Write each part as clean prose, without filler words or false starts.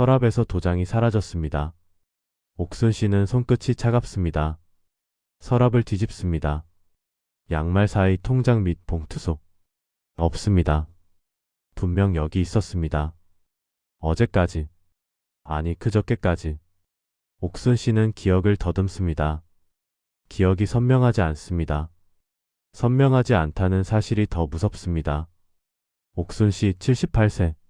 서랍에서 도장이 사라졌습니다. 옥순 씨는 손끝이 차갑습니다. 서랍을 뒤집습니다. 양말 사이 통장 및 봉투 속. 없습니다. 분명 여기 있었습니다. 어제까지. 아니 그저께까지. 옥순 씨는 기억을 더듬습니다. 기억이 선명하지 않습니다. 선명하지 않다는 사실이 더 무섭습니다. 옥순 씨 78세.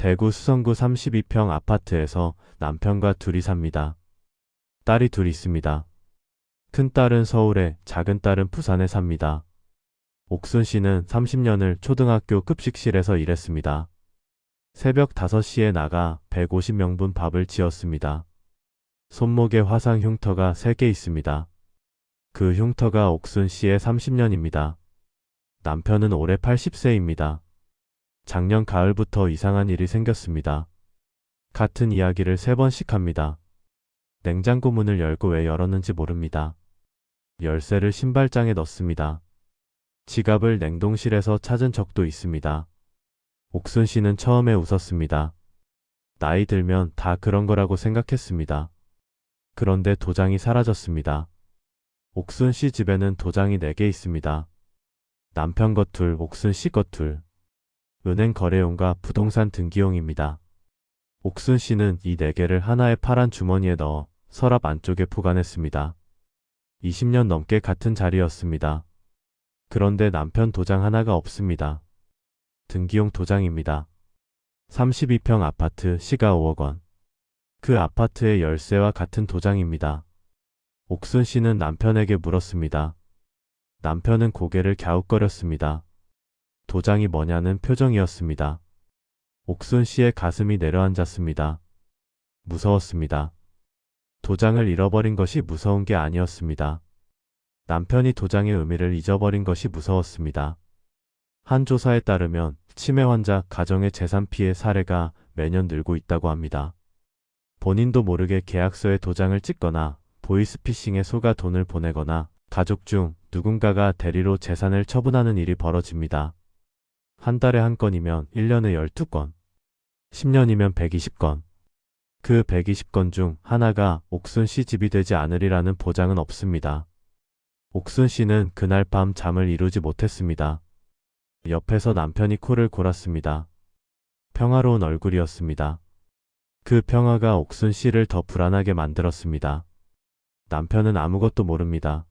대구 수성구 32평 아파트에서 남편과 둘이 삽니다. 딸이 둘 있습니다. 큰딸은 서울에, 작은딸은 부산에 삽니다. 옥순 씨는 30년을 초등학교 급식실에서 일했습니다. 새벽 5시에 나가 150명분 밥을 지었습니다. 손목에 화상 흉터가 3개 있습니다. 그 흉터가 옥순 씨의 30년입니다. 남편은 올해 80세입니다. 작년 가을부터 이상한 일이 생겼습니다. 같은 이야기를 3번씩 합니다. 냉장고 문을 열고 왜 열었는지 모릅니다. 열쇠를 신발장에 넣습니다. 지갑을 냉동실에서 찾은 적도 있습니다. 옥순 씨는 처음에 웃었습니다. 나이 들면 다 그런 거라고 생각했습니다. 그런데 도장이 사라졌습니다. 옥순 씨 집에는 도장이 4개 있습니다. 남편 것 둘, 옥순 씨 것 둘. 은행 거래용과 부동산 등기용입니다. 옥순 씨는 이 4개를 하나의 파란 주머니에 넣어 서랍 안쪽에 보관했습니다. 20년 넘게 같은 자리였습니다. 그런데 남편 도장 하나가 없습니다. 등기용 도장입니다. 32평 아파트 시가 5억 원. 그 아파트의 열쇠와 같은 도장입니다. 옥순 씨는 남편에게 물었습니다. 남편은 고개를 갸웃거렸습니다. 도장이 뭐냐는 표정이었습니다. 옥순 씨의 가슴이 내려앉았습니다. 무서웠습니다. 도장을 잃어버린 것이 무서운 게 아니었습니다. 남편이 도장의 의미를 잊어버린 것이 무서웠습니다. 한 조사에 따르면 치매 환자 가정의 재산 피해 사례가 매년 늘고 있다고 합니다. 본인도 모르게 계약서에 도장을 찍거나 보이스피싱에 속아 돈을 보내거나 가족 중 누군가가 대리로 재산을 처분하는 일이 벌어집니다. 한 달에 한 건이면 1년에 12건, 10년이면 120건. 그 120건 중 하나가 옥순 씨 집이 되지 않으리라는 보장은 없습니다. 옥순 씨는 그날 밤 잠을 이루지 못했습니다. 옆에서 남편이 코를 골았습니다. 평화로운 얼굴이었습니다. 그 평화가 옥순 씨를 더 불안하게 만들었습니다. 남편은 아무것도 모릅니다.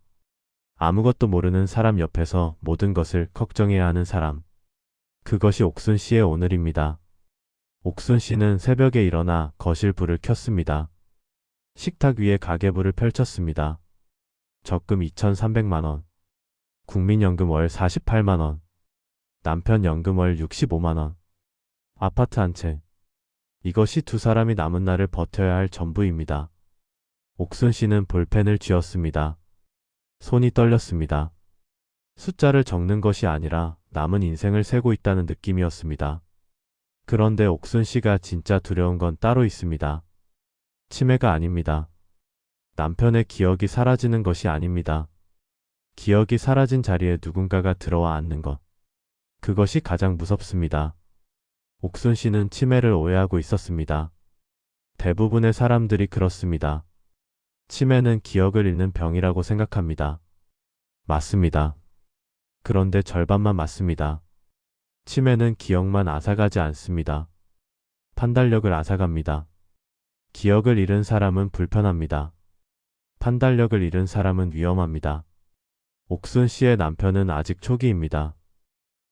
아무것도 모르는 사람 옆에서 모든 것을 걱정해야 하는 사람. 그것이 옥순 씨의 오늘입니다. 옥순 씨는 새벽에 일어나 거실 불을 켰습니다. 식탁 위에 가계부를 펼쳤습니다. 적금 2,300만 원. 국민연금 월 48만 원. 남편 연금 월 65만 원. 아파트 한 채. 이것이 두 사람이 남은 날을 버텨야 할 전부입니다. 옥순 씨는 볼펜을 쥐었습니다. 손이 떨렸습니다. 숫자를 적는 것이 아니라 남은 인생을 세고 있다는 느낌이었습니다. 그런데 옥순 씨가 진짜 두려운 건 따로 있습니다. 치매가 아닙니다. 남편의 기억이 사라지는 것이 아닙니다. 기억이 사라진 자리에 누군가가 들어와 앉는 것. 그것이 가장 무섭습니다. 옥순 씨는 치매를 오해하고 있었습니다. 대부분의 사람들이 그렇습니다. 치매는 기억을 잃는 병이라고 생각합니다. 맞습니다. 그런데 절반만 맞습니다. 치매는 기억만 앗아가지 않습니다. 판단력을 앗아갑니다. 기억을 잃은 사람은 불편합니다. 판단력을 잃은 사람은 위험합니다. 옥순 씨의 남편은 아직 초기입니다.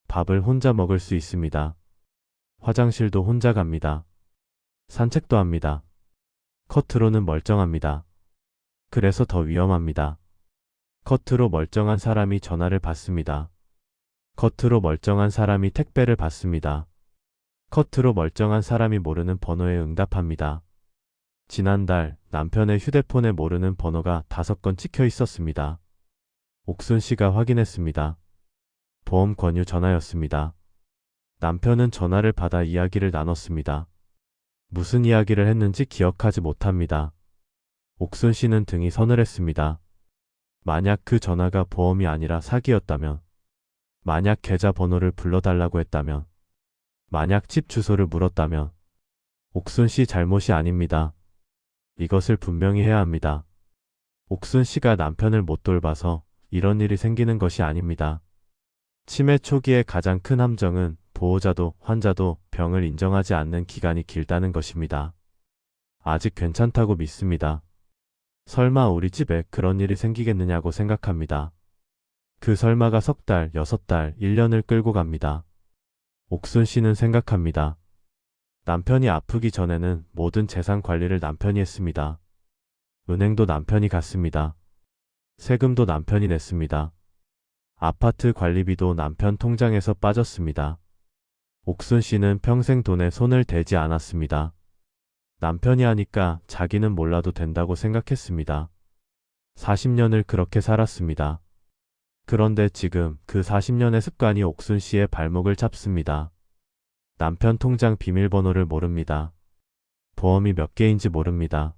밥을 혼자 먹을 수 있습니다. 화장실도 혼자 갑니다. 산책도 합니다. 겉으로는 멀쩡합니다. 그래서 더 위험합니다. 겉으로 멀쩡한 사람이 전화를 받습니다. 겉으로 멀쩡한 사람이 택배를 받습니다. 겉으로 멀쩡한 사람이 모르는 번호에 응답합니다. 지난달 남편의 휴대폰에 모르는 번호가 5건 찍혀 있었습니다. 옥순 씨가 확인했습니다. 보험 권유 전화였습니다. 남편은 전화를 받아 이야기를 나눴습니다. 무슨 이야기를 했는지 기억하지 못합니다. 옥순 씨는 등이 서늘했습니다. 만약 그 전화가 보험이 아니라 사기였다면, 만약 계좌번호를 불러달라고 했다면, 만약 집 주소를 물었다면, 옥순 씨 잘못이 아닙니다. 이것을 분명히 해야 합니다. 옥순 씨가 남편을 못 돌봐서 이런 일이 생기는 것이 아닙니다. 치매 초기의 가장 큰 함정은 보호자도 환자도 병을 인정하지 않는 기간이 길다는 것입니다. 아직 괜찮다고 믿습니다. 설마 우리 집에 그런 일이 생기겠느냐고 생각합니다. 그 설마가 석 달, 6달, 1년을 끌고 갑니다. 옥순 씨는 생각합니다. 남편이 아프기 전에는 모든 재산 관리를 남편이 했습니다. 은행도 남편이 갔습니다. 세금도 남편이 냈습니다. 아파트 관리비도 남편 통장에서 빠졌습니다. 옥순 씨는 평생 돈에 손을 대지 않았습니다. 남편이 하니까 자기는 몰라도 된다고 생각했습니다. 40년을 그렇게 살았습니다. 그런데 지금 그 40년의 습관이 옥순 씨의 발목을 잡습니다. 남편 통장 비밀번호를 모릅니다. 보험이 몇 개인지 모릅니다.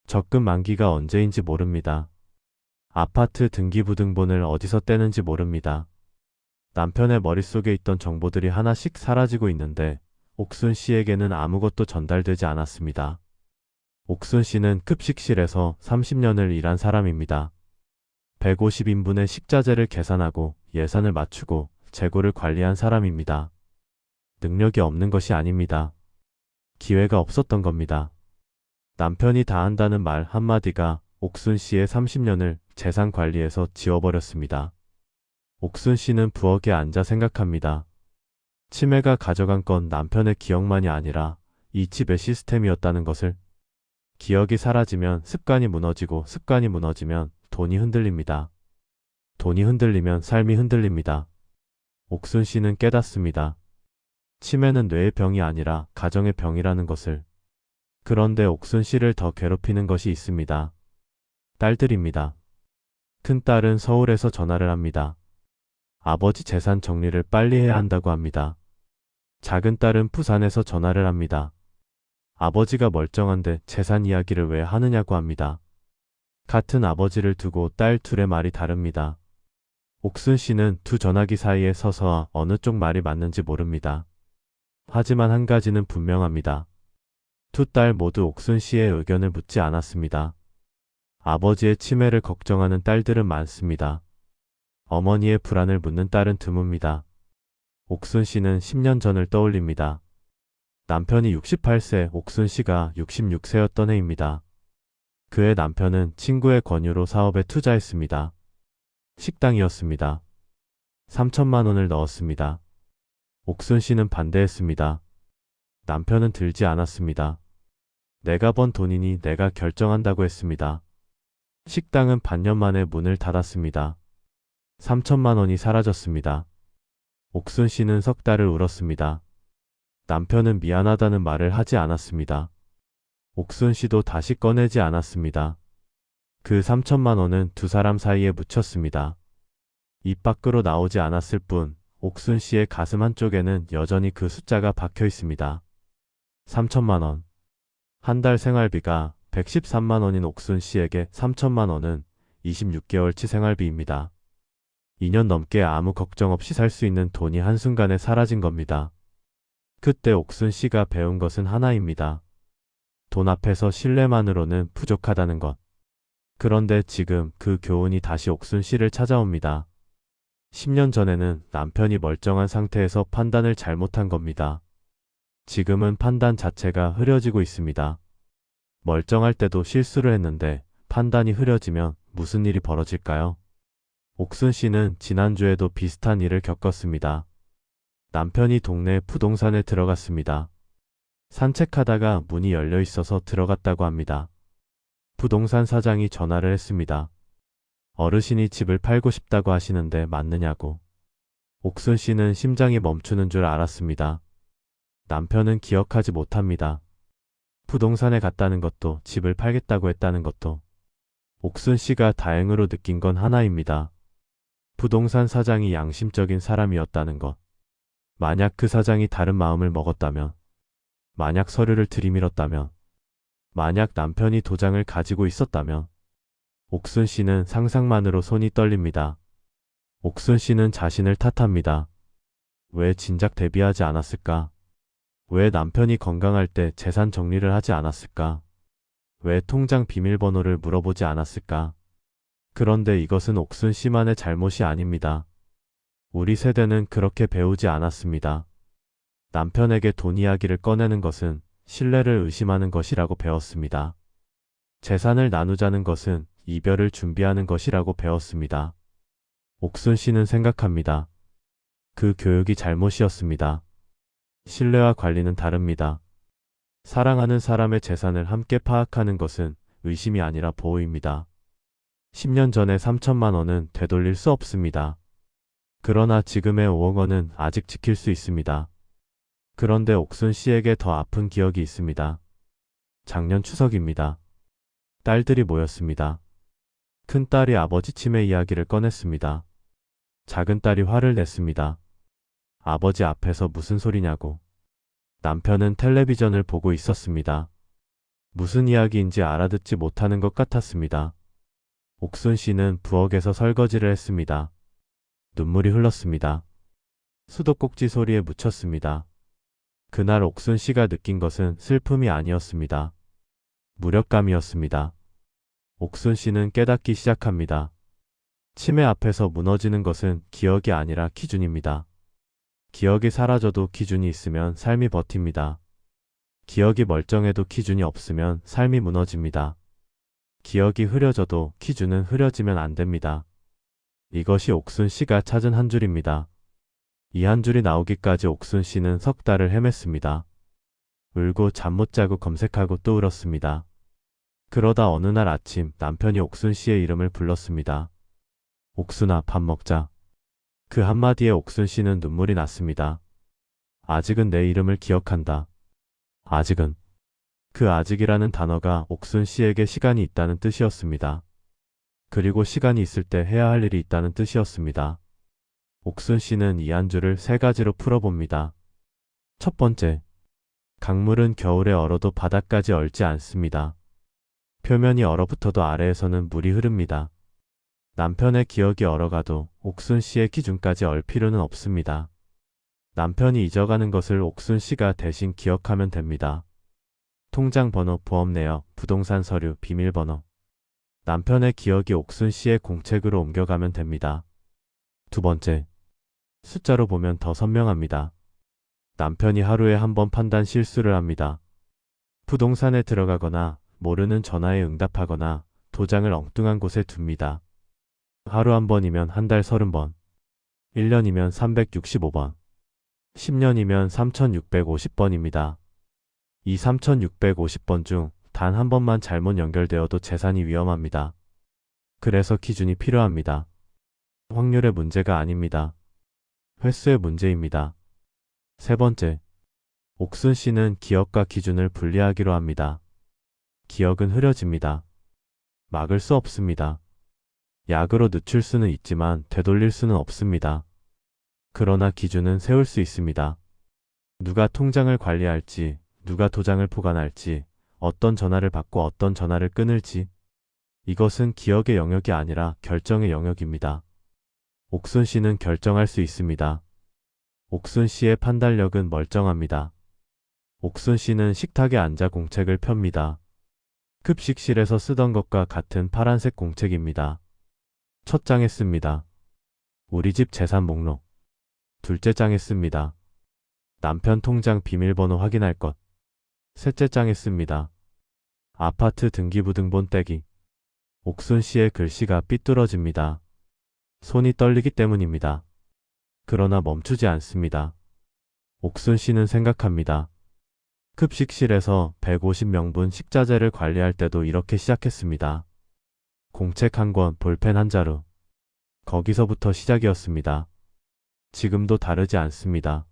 적금 만기가 언제인지 모릅니다. 아파트 등기부등본을 어디서 떼는지 모릅니다. 남편의 머릿속에 있던 정보들이 하나씩 사라지고 있는데 옥순 씨에게는 아무것도 전달되지 않았습니다. 옥순 씨는 급식실에서 30년을 일한 사람입니다. 150인분의 식자재를 계산하고 예산을 맞추고 재고를 관리한 사람입니다. 능력이 없는 것이 아닙니다. 기회가 없었던 겁니다. 남편이 다 한다는 말 한마디가 옥순 씨의 30년을 재산 관리에서 지워버렸습니다. 옥순 씨는 부엌에 앉아 생각합니다. 치매가 가져간 건 남편의 기억만이 아니라 이 집의 시스템이었다는 것을. 기억이 사라지면 습관이 무너지고 습관이 무너지면 돈이 흔들립니다. 돈이 흔들리면 삶이 흔들립니다. 옥순 씨는 깨닫습니다. 치매는 뇌의 병이 아니라 가정의 병이라는 것을. 그런데 옥순 씨를 더 괴롭히는 것이 있습니다. 딸들입니다. 큰딸은 서울에서 전화를 합니다. 아버지 재산 정리를 빨리 해야 한다고 합니다. 작은 딸은 부산에서 전화를 합니다. 아버지가 멀쩡한데 재산 이야기를 왜 하느냐고 합니다. 같은 아버지를 두고 딸 둘의 말이 다릅니다. 옥순 씨는 두 전화기 사이에 서서 어느 쪽 말이 맞는지 모릅니다. 하지만 한 가지는 분명합니다. 두 딸 모두 옥순 씨의 의견을 묻지 않았습니다. 아버지의 치매를 걱정하는 딸들은 많습니다. 어머니의 불안을 묻는 딸은 드뭅니다. 옥순 씨는 10년 전을 떠올립니다. 남편이 68세, 옥순 씨가 66세였던 해입니다. 그의 남편은 친구의 권유로 사업에 투자했습니다. 식당이었습니다. 3천만 원을 넣었습니다. 옥순 씨는 반대했습니다. 남편은 들지 않았습니다. 내가 번 돈이니 내가 결정한다고 했습니다. 식당은 반년 만에 문을 닫았습니다. 3천만 원이 사라졌습니다. 옥순 씨는 석 달을 울었습니다. 남편은 미안하다는 말을 하지 않았습니다. 옥순 씨도 다시 꺼내지 않았습니다. 그 3천만 원은 두 사람 사이에 묻혔습니다. 입 밖으로 나오지 않았을 뿐 옥순 씨의 가슴 한쪽에는 여전히 그 숫자가 박혀 있습니다. 3천만 원. 한 달 생활비가 113만 원인 옥순 씨에게 3천만 원은 26개월치 생활비입니다. 2년 넘게 아무 걱정 없이 살 수 있는 돈이 한순간에 사라진 겁니다. 그때 옥순 씨가 배운 것은 하나입니다. 돈 앞에서 신뢰만으로는 부족하다는 것. 그런데 지금 그 교훈이 다시 옥순 씨를 찾아옵니다. 10년 전에는 남편이 멀쩡한 상태에서 판단을 잘못한 겁니다. 지금은 판단 자체가 흐려지고 있습니다. 멀쩡할 때도 실수를 했는데 판단이 흐려지면 무슨 일이 벌어질까요? 옥순 씨는 지난주에도 비슷한 일을 겪었습니다. 남편이 동네 부동산에 들어갔습니다. 산책하다가 문이 열려 있어서 들어갔다고 합니다. 부동산 사장이 전화를 했습니다. 어르신이 집을 팔고 싶다고 하시는데 맞느냐고. 옥순 씨는 심장이 멈추는 줄 알았습니다. 남편은 기억하지 못합니다. 부동산에 갔다는 것도 집을 팔겠다고 했다는 것도. 옥순 씨가 다행으로 느낀 건 하나입니다. 부동산 사장이 양심적인 사람이었다는 것. 만약 그 사장이 다른 마음을 먹었다면, 만약 서류를 들이밀었다면, 만약 남편이 도장을 가지고 있었다면, 옥순 씨는 상상만으로 손이 떨립니다. 옥순 씨는 자신을 탓합니다. 왜 진작 대비하지 않았을까? 왜 남편이 건강할 때 재산 정리를 하지 않았을까? 왜 통장 비밀번호를 물어보지 않았을까? 그런데 이것은 옥순 씨만의 잘못이 아닙니다. 우리 세대는 그렇게 배우지 않았습니다. 남편에게 돈 이야기를 꺼내는 것은 신뢰를 의심하는 것이라고 배웠습니다. 재산을 나누자는 것은 이별을 준비하는 것이라고 배웠습니다. 옥순 씨는 생각합니다. 그 교육이 잘못이었습니다. 신뢰와 관리는 다릅니다. 사랑하는 사람의 재산을 함께 파악하는 것은 의심이 아니라 보호입니다. 10년 전에 3천만 원은 되돌릴 수 없습니다. 그러나 지금의 5억 원은 아직 지킬 수 있습니다. 그런데 옥순 씨에게 더 아픈 기억이 있습니다. 작년 추석입니다. 딸들이 모였습니다. 큰딸이 아버지 치매 이야기를 꺼냈습니다. 작은딸이 화를 냈습니다. 아버지 앞에서 무슨 소리냐고. 남편은 텔레비전을 보고 있었습니다. 무슨 이야기인지 알아듣지 못하는 것 같았습니다. 옥순 씨는 부엌에서 설거지를 했습니다. 눈물이 흘렀습니다. 수도꼭지 소리에 묻혔습니다. 그날 옥순 씨가 느낀 것은 슬픔이 아니었습니다. 무력감이었습니다. 옥순 씨는 깨닫기 시작합니다. 치매 앞에서 무너지는 것은 기억이 아니라 기준입니다. 기억이 사라져도 기준이 있으면 삶이 버팁니다. 기억이 멀쩡해도 기준이 없으면 삶이 무너집니다. 기억이 흐려져도 기준은 흐려지면 안 됩니다. 이것이 옥순 씨가 찾은 한 줄입니다. 이 한 줄이 나오기까지 옥순 씨는 석 달을 헤맸습니다. 울고 잠 못 자고 검색하고 또 울었습니다. 그러다 어느 날 아침 남편이 옥순 씨의 이름을 불렀습니다. 옥순아, 밥 먹자. 그 한마디에 옥순 씨는 눈물이 났습니다. 아직은 내 이름을 기억한다. 아직은. 그 아직이라는 단어가 옥순 씨에게 시간이 있다는 뜻이었습니다. 그리고 시간이 있을 때 해야 할 일이 있다는 뜻이었습니다. 옥순 씨는 이 한 줄을 세 가지로 풀어봅니다. 첫 번째, 강물은 겨울에 얼어도 바닥까지 얼지 않습니다. 표면이 얼어붙어도 아래에서는 물이 흐릅니다. 남편의 기억이 얼어가도 옥순 씨의 기준까지 얼 필요는 없습니다. 남편이 잊어가는 것을 옥순 씨가 대신 기억하면 됩니다. 통장 번호, 보험 내역, 부동산 서류, 비밀번호. 남편의 기억이 옥순 씨의 공책으로 옮겨가면 됩니다. 두 번째, 숫자로 보면 더 선명합니다. 남편이 하루에 한 번 판단 실수를 합니다. 부동산에 들어가거나 모르는 전화에 응답하거나 도장을 엉뚱한 곳에 둡니다. 하루 한 번이면 한 달 30번, 1년이면 365번, 10년이면 3650번입니다. 이 3650번 중 단 한 번만 잘못 연결되어도 재산이 위험합니다. 그래서 기준이 필요합니다. 확률의 문제가 아닙니다. 횟수의 문제입니다. 세 번째, 옥순 씨는 기억과 기준을 분리하기로 합니다. 기억은 흐려집니다. 막을 수 없습니다. 약으로 늦출 수는 있지만 되돌릴 수는 없습니다. 그러나 기준은 세울 수 있습니다. 누가 통장을 관리할지, 누가 도장을 보관할지, 어떤 전화를 받고 어떤 전화를 끊을지, 이것은 기억의 영역이 아니라 결정의 영역입니다. 옥순 씨는 결정할 수 있습니다. 옥순 씨의 판단력은 멀쩡합니다. 옥순 씨는 식탁에 앉아 공책을 펴니다. 급식실에서 쓰던 것과 같은 파란색 공책입니다. 첫 장에 씁니다. 우리 집 재산 목록. 둘째 장에 씁니다. 남편 통장 비밀번호 확인할 것. 셋째 장에 씁니다. 아파트 등기부등본 떼기. 옥순 씨의 글씨가 삐뚤어집니다. 손이 떨리기 때문입니다. 그러나 멈추지 않습니다. 옥순 씨는 생각합니다. 급식실에서 150명분 식자재를 관리할 때도 이렇게 시작했습니다. 공책 한 권, 볼펜 한 자루. 거기서부터 시작이었습니다. 지금도 다르지 않습니다.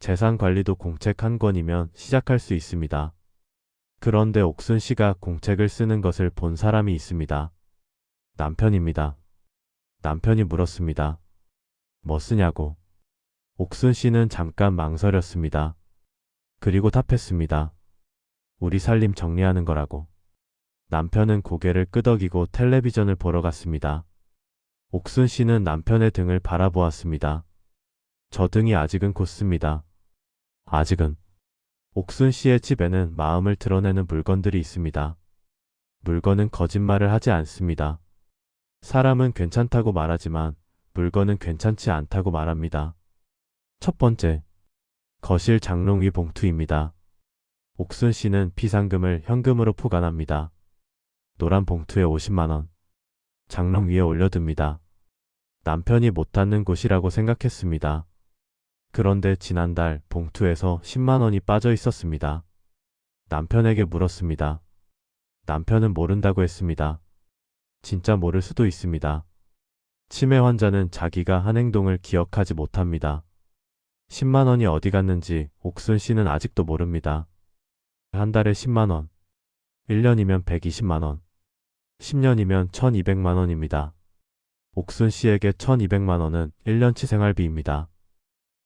재산 관리도 공책 한 권이면 시작할 수 있습니다. 그런데 옥순 씨가 공책을 쓰는 것을 본 사람이 있습니다. 남편입니다. 남편이 물었습니다. 뭐 쓰냐고. 옥순 씨는 잠깐 망설였습니다. 그리고 답했습니다. 우리 살림 정리하는 거라고. 남편은 고개를 끄덕이고 텔레비전을 보러 갔습니다. 옥순 씨는 남편의 등을 바라보았습니다. 저 등이 아직은 곧습니다. 아직은. 옥순 씨의 집에는 마음을 드러내는 물건들이 있습니다. 물건은 거짓말을 하지 않습니다. 사람은 괜찮다고 말하지만 물건은 괜찮지 않다고 말합니다. 첫 번째, 거실 장롱 위 봉투입니다. 옥순 씨는 비상금을 현금으로 포관합니다. 노란 봉투에 50만 원. 장롱 위에 올려둡니다. 남편이 못 닿는 곳이라고 생각했습니다. 그런데 지난달 봉투에서 10만 원이 빠져 있었습니다. 남편에게 물었습니다. 남편은 모른다고 했습니다. 진짜 모를 수도 있습니다. 치매 환자는 자기가 한 행동을 기억하지 못합니다. 10만 원이 어디 갔는지 옥순 씨는 아직도 모릅니다. 한 달에 10만 원, 1년이면 120만 원, 10년이면 1200만 원입니다. 옥순 씨에게 1200만 원은 1년치 생활비입니다.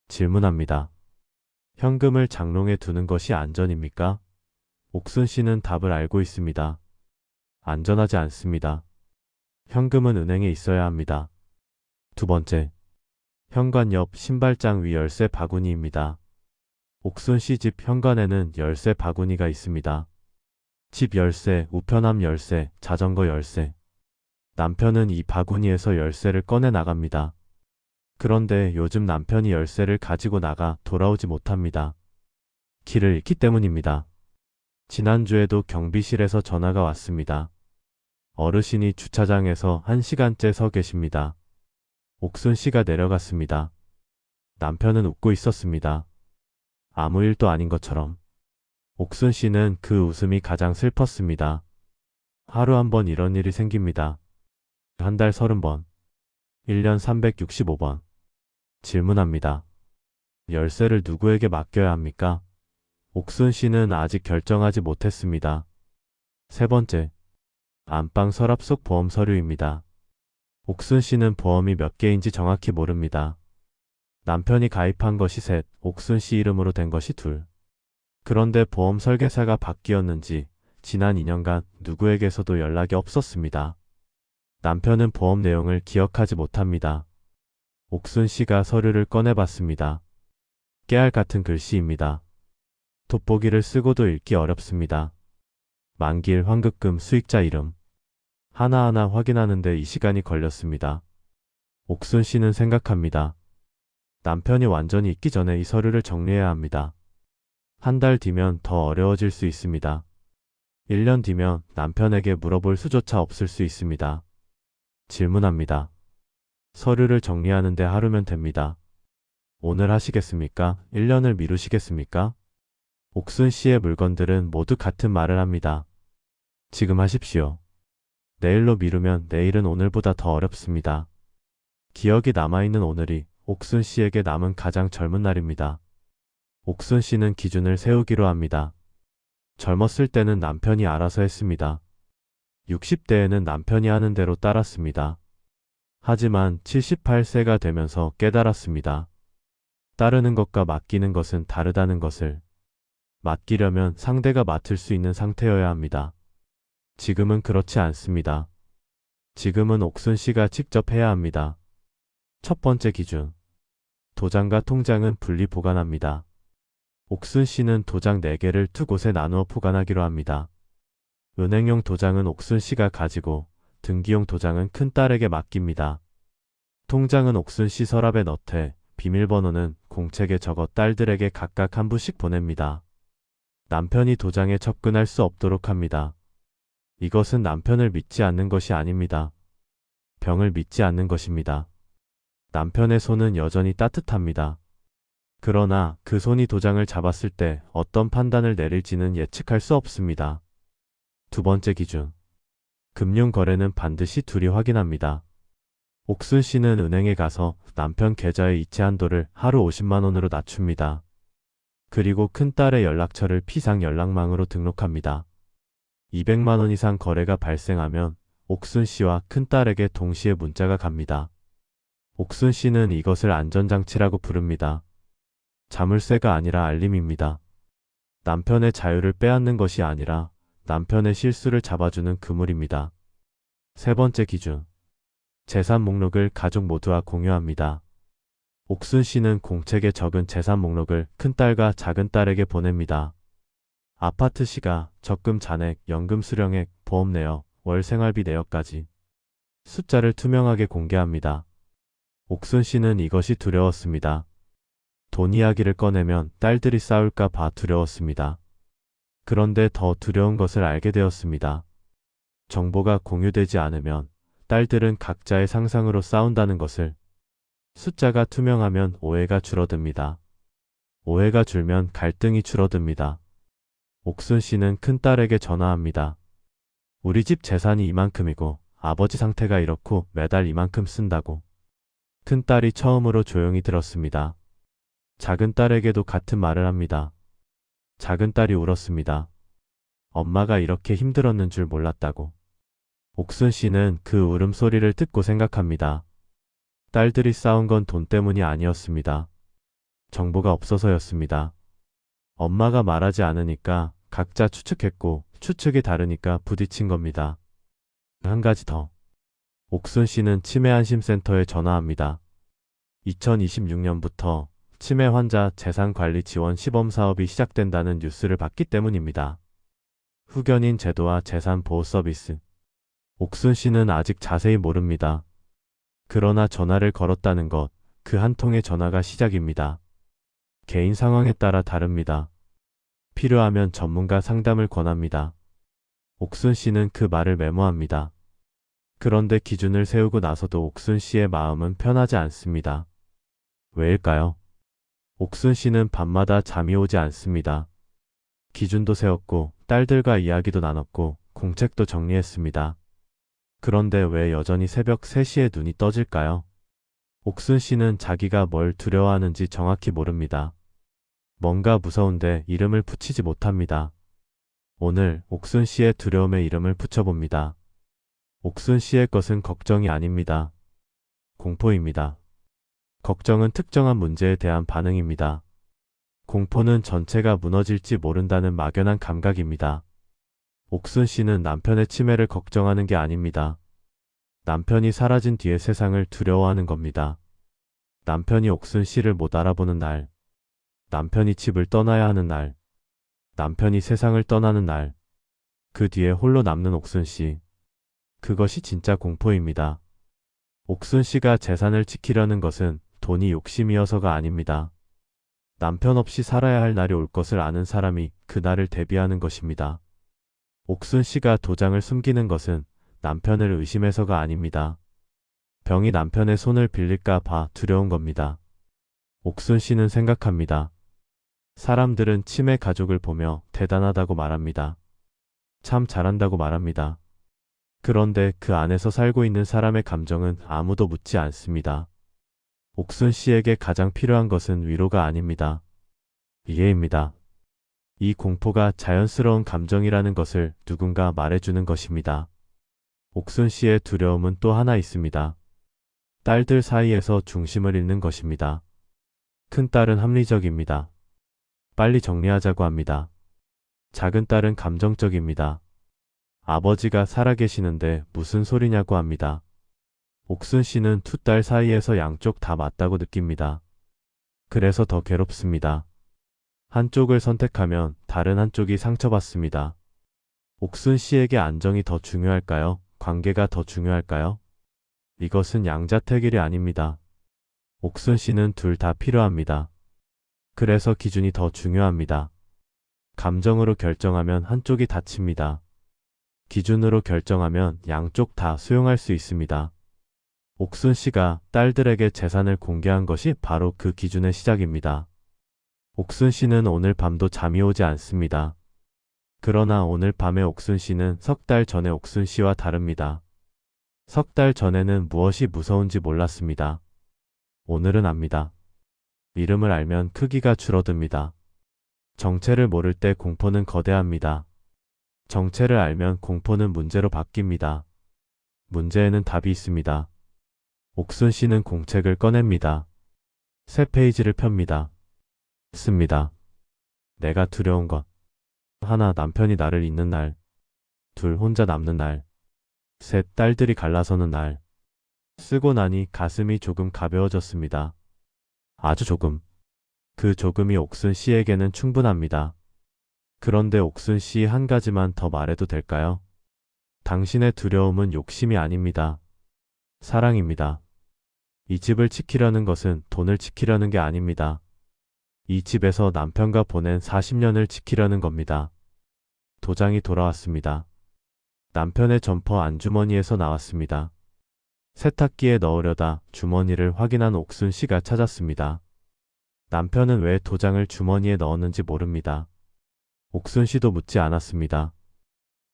질문합니다. 현금을 장롱에 두는 것이 안전입니까? 옥순 씨는 답을 알고 있습니다. 안전하지 않습니다. 현금은 은행에 있어야 합니다. 두 번째, 현관 옆 신발장 위 열쇠 바구니입니다. 옥순 씨 집 현관에는 열쇠 바구니가 있습니다. 집 열쇠, 우편함 열쇠, 자전거 열쇠. 남편은 이 바구니에서 열쇠를 꺼내 나갑니다. 그런데 요즘 남편이 열쇠를 가지고 나가 돌아오지 못합니다. 길을 잃기 때문입니다. 지난주에도 경비실에서 전화가 왔습니다. 어르신이 주차장에서 1시간째 서 계십니다. 옥순 씨가 내려갔습니다. 남편은 웃고 있었습니다. 아무 일도 아닌 것처럼. 옥순 씨는 그 웃음이 가장 슬펐습니다. 하루 한 번 이런 일이 생깁니다. 한 달 30번. 1년 365번. 질문합니다. 열쇠를 누구에게 맡겨야 합니까? 옥순 씨는 아직 결정하지 못했습니다. 세 번째, 안방 서랍 속 보험 서류입니다. 옥순 씨는 보험이 몇 개인지 정확히 모릅니다. 남편이 가입한 것이 셋, 옥순 씨 이름으로 된 것이 둘. 그런데 보험 설계사가 바뀌었는지 지난 2년간 누구에게서도 연락이 없었습니다. 남편은 보험 내용을 기억하지 못합니다. 옥순 씨가 서류를 꺼내봤습니다. 깨알 같은 글씨입니다. 돋보기를 쓰고도 읽기 어렵습니다. 만기일 환급금 수익자 이름. 하나하나 확인하는데 이 시간이 걸렸습니다. 옥순 씨는 생각합니다. 남편이 완전히 잊기 전에 이 서류를 정리해야 합니다. 한 달 뒤면 더 어려워질 수 있습니다. 1년 뒤면 남편에게 물어볼 수조차 없을 수 있습니다. 질문합니다. 서류를 정리하는데 하루면 됩니다. 오늘 하시겠습니까? 1년을 미루시겠습니까? 옥순 씨의 물건들은 모두 같은 말을 합니다. 지금 하십시오. 내일로 미루면 내일은 오늘보다 더 어렵습니다. 기억이 남아있는 오늘이 옥순 씨에게 남은 가장 젊은 날입니다. 옥순 씨는 기준을 세우기로 합니다. 젊었을 때는 남편이 알아서 했습니다. 60대에는 남편이 하는 대로 따랐습니다. 하지만 78세가 되면서 깨달았습니다. 따르는 것과 맡기는 것은 다르다는 것을. 맡기려면 상대가 맡을 수 있는 상태여야 합니다. 지금은 그렇지 않습니다. 지금은 옥순 씨가 직접 해야 합니다. 첫 번째 기준. 도장과 통장은 분리 보관합니다. 옥순 씨는 도장 4개를 2곳에 나누어 보관하기로 합니다. 은행용 도장은 옥순 씨가 가지고 등기용 도장은 큰딸에게 맡깁니다. 통장은 옥순 씨 서랍에 넣되 비밀번호는 공책에 적어 딸들에게 각각 한 부씩 보냅니다. 남편이 도장에 접근할 수 없도록 합니다. 이것은 남편을 믿지 않는 것이 아닙니다. 병을 믿지 않는 것입니다. 남편의 손은 여전히 따뜻합니다. 그러나 그 손이 도장을 잡았을 때 어떤 판단을 내릴지는 예측할 수 없습니다. 두 번째 기준. 금융 거래는 반드시 둘이 확인합니다. 옥순 씨는 은행에 가서 남편 계좌의 이체 한도를 하루 50만 원으로 낮춥니다. 그리고 큰딸의 연락처를 피상 연락망으로 등록합니다. 200만 원 이상 거래가 발생하면 옥순 씨와 큰딸에게 동시에 문자가 갑니다. 옥순 씨는 이것을 안전장치라고 부릅니다. 자물쇠가 아니라 알림입니다. 남편의 자유를 빼앗는 것이 아니라 남편의 실수를 잡아주는 그물입니다. 세 번째 기준. 재산 목록을 가족 모두와 공유합니다. 옥순 씨는 공책에 적은 재산 목록을 큰딸과 작은딸에게 보냅니다. 아파트 시가, 적금 잔액, 연금 수령액, 보험 내역, 월 생활비 내역까지 숫자를 투명하게 공개합니다. 옥순 씨는 이것이 두려웠습니다. 돈 이야기를 꺼내면 딸들이 싸울까 봐 두려웠습니다. 그런데 더 두려운 것을 알게 되었습니다. 정보가 공유되지 않으면 딸들은 각자의 상상으로 싸운다는 것을. 숫자가 투명하면 오해가 줄어듭니다. 오해가 줄면 갈등이 줄어듭니다. 옥순 씨는 큰딸에게 전화합니다. 우리 집 재산이 이만큼이고 아버지 상태가 이렇고 매달 이만큼 쓴다고. 큰딸이 처음으로 조용히 들었습니다. 작은딸에게도 같은 말을 합니다. 작은딸이 울었습니다. 엄마가 이렇게 힘들었는 줄 몰랐다고. 옥순 씨는 그 울음소리를 듣고 생각합니다. 딸들이 싸운 건 돈 때문이 아니었습니다. 정보가 없어서였습니다. 엄마가 말하지 않으니까 각자 추측했고 추측이 다르니까 부딪힌 겁니다. 한 가지 더. 옥순 씨는 치매안심센터에 전화합니다. 2026년부터 치매 환자 재산관리 지원 시범 사업이 시작된다는 뉴스를 봤기 때문입니다. 후견인 제도와 재산보호 서비스. 옥순 씨는 아직 자세히 모릅니다. 그러나 전화를 걸었다는 것, 그 한 통의 전화가 시작입니다. 개인 상황에 따라 다릅니다. 필요하면 전문가 상담을 권합니다. 옥순 씨는 그 말을 메모합니다. 그런데 기준을 세우고 나서도 옥순 씨의 마음은 편하지 않습니다. 왜일까요? 옥순 씨는 밤마다 잠이 오지 않습니다. 기준도 세웠고 딸들과 이야기도 나눴고 공책도 정리했습니다. 그런데 왜 여전히 새벽 3시에 눈이 떠질까요? 옥순 씨는 자기가 뭘 두려워하는지 정확히 모릅니다. 뭔가 무서운데 이름을 붙이지 못합니다. 오늘 옥순 씨의 두려움에 이름을 붙여봅니다. 옥순 씨의 것은 걱정이 아닙니다. 공포입니다. 걱정은 특정한 문제에 대한 반응입니다. 공포는 전체가 무너질지 모른다는 막연한 감각입니다. 옥순 씨는 남편의 치매를 걱정하는 게 아닙니다. 남편이 사라진 뒤의 세상을 두려워하는 겁니다. 남편이 옥순 씨를 못 알아보는 날, 남편이 집을 떠나야 하는 날, 남편이 세상을 떠나는 날, 그 뒤에 홀로 남는 옥순 씨. 그것이 진짜 공포입니다. 옥순 씨가 재산을 지키려는 것은 돈이 욕심이어서가 아닙니다. 남편 없이 살아야 할 날이 올 것을 아는 사람이 그 날을 대비하는 것입니다. 옥순 씨가 도장을 숨기는 것은 남편을 의심해서가 아닙니다. 병이 남편의 손을 빌릴까 봐 두려운 겁니다. 옥순 씨는 생각합니다. 사람들은 치매 가족을 보며 대단하다고 말합니다. 참 잘한다고 말합니다. 그런데 그 안에서 살고 있는 사람의 감정은 아무도 묻지 않습니다. 옥순 씨에게 가장 필요한 것은 위로가 아닙니다. 이해입니다. 이 공포가 자연스러운 감정이라는 것을 누군가 말해주는 것입니다. 옥순 씨의 두려움은 또 하나 있습니다. 딸들 사이에서 중심을 잃는 것입니다. 큰딸은 합리적입니다. 빨리 정리하자고 합니다. 작은딸은 감정적입니다. 아버지가 살아계시는데 무슨 소리냐고 합니다. 옥순 씨는 두 딸 사이에서 양쪽 다 맞다고 느낍니다. 그래서 더 괴롭습니다. 한쪽을 선택하면 다른 한쪽이 상처받습니다. 옥순 씨에게 안정이 더 중요할까요? 관계가 더 중요할까요? 이것은 양자택일이 아닙니다. 옥순 씨는 둘 다 필요합니다. 그래서 기준이 더 중요합니다. 감정으로 결정하면 한쪽이 다칩니다. 기준으로 결정하면 양쪽 다 수용할 수 있습니다. 옥순 씨가 딸들에게 재산을 공개한 것이 바로 그 기준의 시작입니다. 옥순 씨는 오늘 밤도 잠이 오지 않습니다. 그러나 오늘 밤의 옥순 씨는 석 달 전의 옥순 씨와 다릅니다. 석 달 전에는 무엇이 무서운지 몰랐습니다. 오늘은 압니다. 이름을 알면 크기가 줄어듭니다. 정체를 모를 때 공포는 거대합니다. 정체를 알면 공포는 문제로 바뀝니다. 문제에는 답이 있습니다. 옥순 씨는 공책을 꺼냅니다. 새 페이지를 펴니다. 씁니다. 내가 두려운 것. 하나, 남편이 나를 잊는 날. 둘, 혼자 남는 날. 셋, 딸들이 갈라서는 날. 쓰고 나니 가슴이 조금 가벼워졌습니다. 아주 조금. 그 조금이 옥순 씨에게는 충분합니다. 그런데 옥순 씨 한 가지만 더 말해도 될까요? 당신의 두려움은 욕심이 아닙니다. 사랑입니다. 이 집을 지키려는 것은 돈을 지키려는 게 아닙니다. 이 집에서 남편과 보낸 40년을 지키려는 겁니다. 도장이 돌아왔습니다. 남편의 점퍼 안주머니에서 나왔습니다. 세탁기에 넣으려다 주머니를 확인한 옥순 씨가 찾았습니다. 남편은 왜 도장을 주머니에 넣었는지 모릅니다. 옥순 씨도 묻지 않았습니다.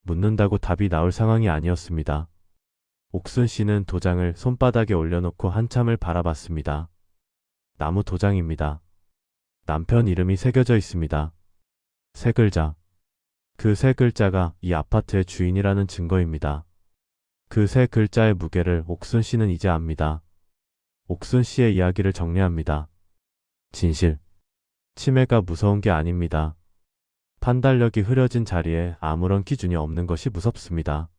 묻는다고 답이 나올 상황이 아니었습니다. 옥순 씨는 도장을 손바닥에 올려놓고 한참을 바라봤습니다. 나무 도장입니다. 남편 이름이 새겨져 있습니다. 세 글자. 그 세 글자가 이 아파트의 주인이라는 증거입니다. 그 세 글자의 무게를 옥순 씨는 이제 압니다. 옥순 씨의 이야기를 정리합니다. 진실. 치매가 무서운 게 아닙니다. 판단력이 흐려진 자리에 아무런 기준이 없는 것이 무섭습니다.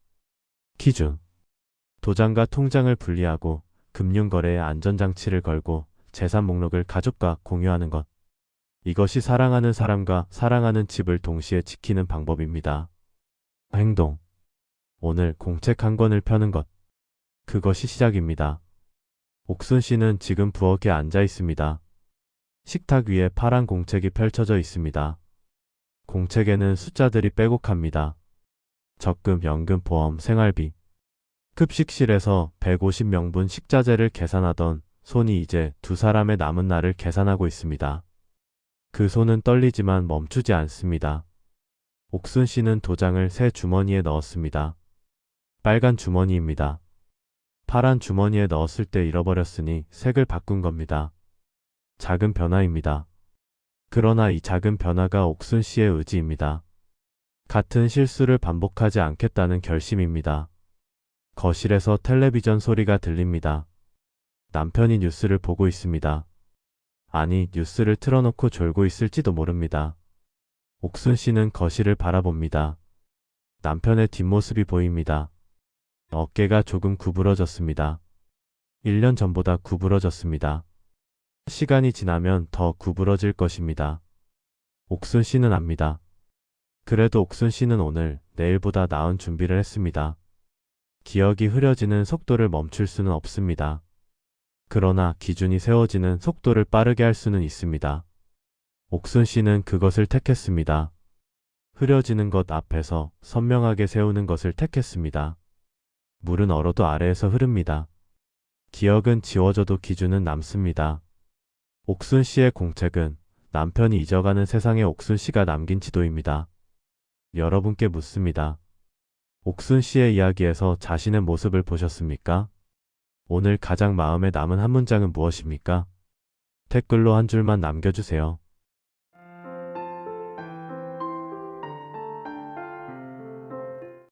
기준. 도장과 통장을 분리하고 금융거래에 안전장치를 걸고 재산 목록을 가족과 공유하는 것. 이것이 사랑하는 사람과 사랑하는 집을 동시에 지키는 방법입니다. 행동. 오늘 공책 한 권을 펴는 것. 그것이 시작입니다. 옥순 씨는 지금 부엌에 앉아 있습니다. 식탁 위에 파란 공책이 펼쳐져 있습니다. 공책에는 숫자들이 빼곡합니다. 적금, 연금, 보험, 생활비. 급식실에서 150명분 식자재를 계산하던 손이 이제 두 사람의 남은 날을 계산하고 있습니다. 그 손은 떨리지만 멈추지 않습니다. 옥순 씨는 도장을 새 주머니에 넣었습니다. 빨간 주머니입니다. 파란 주머니에 넣었을 때 잃어버렸으니 색을 바꾼 겁니다. 작은 변화입니다. 그러나 이 작은 변화가 옥순 씨의 의지입니다. 같은 실수를 반복하지 않겠다는 결심입니다. 거실에서 텔레비전 소리가 들립니다. 남편이 뉴스를 보고 있습니다. 아니, 뉴스를 틀어놓고 졸고 있을지도 모릅니다. 옥순 씨는 거실을 바라봅니다. 남편의 뒷모습이 보입니다. 어깨가 조금 구부러졌습니다. 1년 전보다 구부러졌습니다. 시간이 지나면 더 구부러질 것입니다. 옥순 씨는 압니다. 그래도 옥순 씨는 오늘, 내일보다 나은 준비를 했습니다. 기억이 흐려지는 속도를 멈출 수는 없습니다. 그러나 기준이 세워지는 속도를 빠르게 할 수는 있습니다. 옥순 씨는 그것을 택했습니다. 흐려지는 것 앞에서 선명하게 세우는 것을 택했습니다. 물은 얼어도 아래에서 흐릅니다. 기억은 지워져도 기준은 남습니다. 옥순 씨의 공책은 남편이 잊어가는 세상에 옥순 씨가 남긴 지도입니다. 여러분께 묻습니다. 옥순 씨의 이야기에서 자신의 모습을 보셨습니까? 오늘 가장 마음에 남은 한 문장은 무엇입니까? 댓글로 한 줄만 남겨주세요.